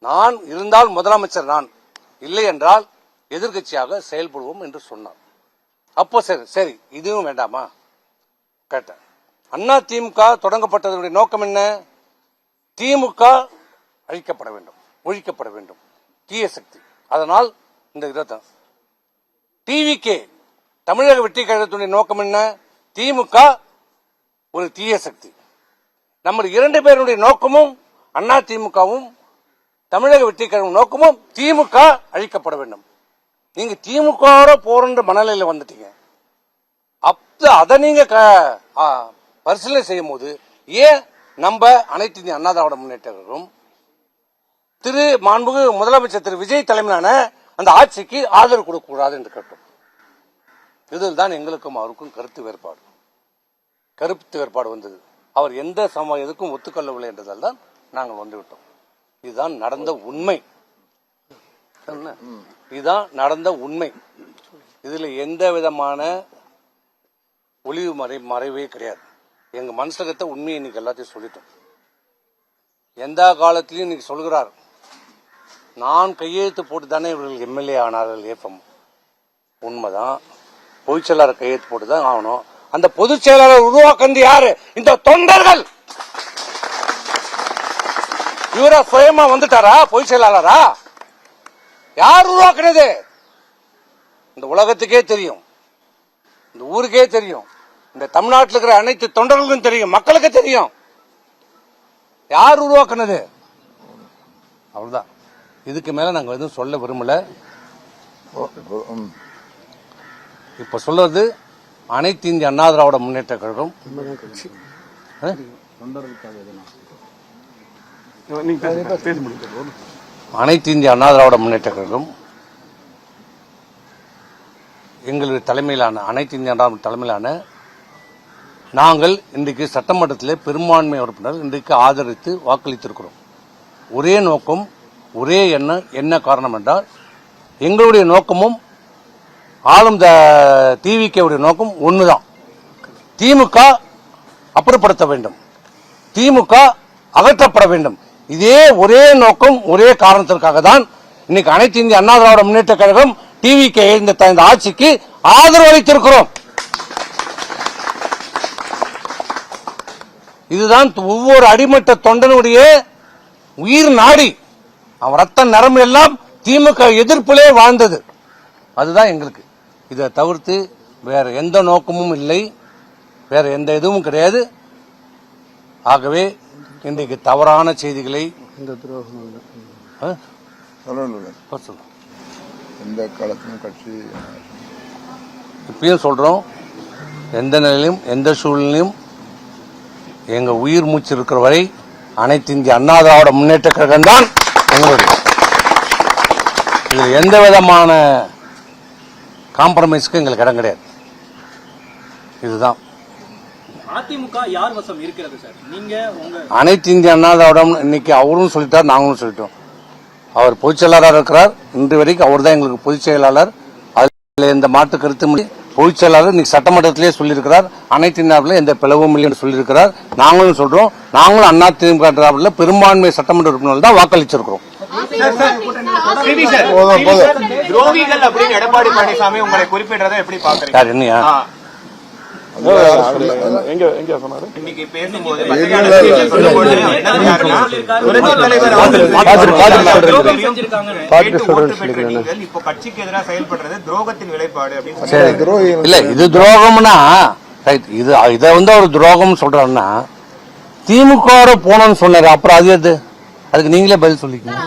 நான் இருந்தால் முதலமைச்சர், நான் இல்லை என்றால் எதிர்கட்சியாக செயல்படுவோம் என்று சொன்னார். அப்போ சரி சரி இதுவும் வேண்டாமா கேட்டேன். அண்ணா திமுக தொடங்கப்பட்டதனுடைய நோக்கம் என்ன? திமுக அழிக்கப்பட வேண்டும், ஒழிக்கப்பட வேண்டும், தீய சக்தி. அதனால் இந்த இருபத்தி டிவிகே தமிழக வெற்றி கழகத்துடைய நோக்கம் என்ன? திமுக ஒரு தீய சக்தி. நம்ம இரண்டு பேருடைய நோக்கமும் அண்ணா திமுகவும் தமிழக வெற்றி கழகம் நோக்கமும் திமுக அழிக்கப்பட வேண்டும். நீங்க திமுக போற மனநிலையில வந்துட்டீங்க. அப்ப அதை நீங்க பரிசீலனை செய்யும் போது ஏன் நம்ம அனைத்து இந்திய அண்ணா திராவிட முன்னேற்ற கழகம் திரு மாண்புமிகு முதலமைச்சர் திரு விஜய் தலைமையிலான அந்த ஆட்சிக்கு ஆதரவு கொடுக்க கூடாது என்று கேட்டோம். இதுதான் எங்களுக்கும் அவருக்கும் கருத்து வேறுபாடு வந்தது. அவர் எந்த எதுக்கும் ஒத்துக்கொள்ளவில்லை என்றதால் தான் நாங்கள் வந்துவிட்டோம். இதுதான் நடந்த உண்மை. இதுதான் நடந்த உண்மை. இதுல எந்த விதமான ஒளிவு மறைவே கிடையாது. எங்க மனசுலகத்தை உண்மையை இன்னைக்கு எல்லாத்தையும் சொல்லிட்டோம். எந்த காலத்திலையும் இன்னைக்கு சொல்கிறார், நான் கையெழுத்து போட்டு தானே இவர்கள் எம்எல்ஏ ஆனார்கள். ஏப்பம் உண்மைதான். பொதுச் செயலாளர் கையெழுத்து போட்டுதான் ஆகணும். அந்த பொதுச் செயலாளர் உருவாக்குறது யாரு? இந்த தொண்டர்கள். இவரா சுயமா வந்துட்டாரா பொதுச் செயலாளரா? யார் உருவாக்குறது? இந்த உலகத்துக்கே தெரியும், இந்த ஊருக்கே தெரியும், இந்த தமிழ்நாட்டில் இருக்கிற அனைத்து தொண்டர்களுக்கும் தெரியும், மக்களுக்கு தெரியும் யார் உருவாக்குனது. அவ்வளவுதான். இதுக்கு மேல நாங்க எதுவும் சொல்ல விரும்பல. இப்ப சொல்றது அனைத்து இந்திய அண்ணா திராவிட முன்னேற்ற கழகம் அனைத்து இந்திய அண்ணா திராவிட முன்னேற்ற கழகம் எங்களுடைய தலைமையிலான அனைத்து இந்திய அண்ணா தலைமையிலான நாங்கள் இன்றைக்கு சட்டமன்றத்தில் பெரும்பான்மை உறுப்பினர் இன்றைக்கு ஆதரித்து வாக்களித்திருக்கிறோம். ஒரே நோக்கம், ஒரே எண்ணம். என்ன காரணம் என்றால் எங்களுடைய நோக்கமும் ஆளும் டிவிகேவுடைய நோக்கம் ஒண்ணுதான். திமுக அப்புறப்படுத்த வேண்டும், திமுக அகற்றப்பட வேண்டும். இதே ஒரே நோக்கம், ஒரே காரணத்திற்காக தான் இன்னைக்கு அனைத்து இந்திய அண்ணா திராவிட முன்னேற்ற கழகம் டிவிகே இந்த ஆட்சிக்கு ஆதரவு அளித்திருக்கிறோம். இதுதான் ஒவ்வொரு அடிமட்ட தொண்டனுடைய உயிர் நாடி. அவன் ரத்த நரம்பு எல்லாம் திமுக எதிர்ப்பிலே வாழ்ந்தது. அதுதான் எங்களுக்கு. இதை தவிர்த்து வேற எந்த நோக்கமும் இல்லை, வேற எந்த இதுவும் கிடையாது. ஆகவே இன்றைக்கு தவறான செய்திகளை எந்த காலத்திலும் கட்சி இப்பயும் சொல்றோம், எந்த நிலையிலும் எந்த சூழ்நிலையும் எங்க உயிர் மூச்சு இருக்கிற வரை அனைத்து இந்திய அண்ணா திராவிட முன்னேற்ற கழகம் தான் எங்களுடைய. இதில் எந்த விதமான காம்ப்ரமைஸ்க்கு எங்களுக்கு இடம் கிடையாது. இதுதான் அதிமுக யார் வசம் இருக்கிறது சார்? நீங்க அனைத்து இந்திய அண்ணா திராவிடம் இன்னைக்கு அவரும் சொல்லிட்டார், நாங்களும் சொல்லிட்டோம். அவர் பொதுச் செயலாளர் இருக்கிறார். இன்று வரைக்கும் அவர் தான் எங்களுக்கு பொதுச் செயலாளர். அதில் எந்த மாற்று கருத்து பொதுச் செயலாளர் இன்னைக்கு சட்டமன்றத்திலே சொல்லியிருக்கிறார். அனைத்து இந்தியாவில் எந்த பிளவும் இல்லை என்று சொல்லியிருக்கிறார். நாங்களும் சொல்றோம். நாங்களும் அண்ணா திமுக பெரும்பான்மை சட்டமன்ற உறுப்பினர்கள் தான் வாக்களிச்சிருக்கிறோம். துரோகிகள் அப்படின்னு எடப்பாடி பழனிசாமி உங்களை குறிப்பிடுறதை எப்படி பாக்குறீங்க? யார் என்னையா? இன்னைக்கு பேசும்போது இப்போ கட்சிக்கு எதிராக செயல்படுறது துரோகத்தின் விளைபாடு அப்படின்னு. இல்ல இது துரோகம்னா இதை ஒரு துரோகம் சொல்றாருன்னா திமுக போனோம்னு சொன்னாரு. அப்புறம் அதுக்கு நீங்களே பதில் சொல்லிக்கீங்க.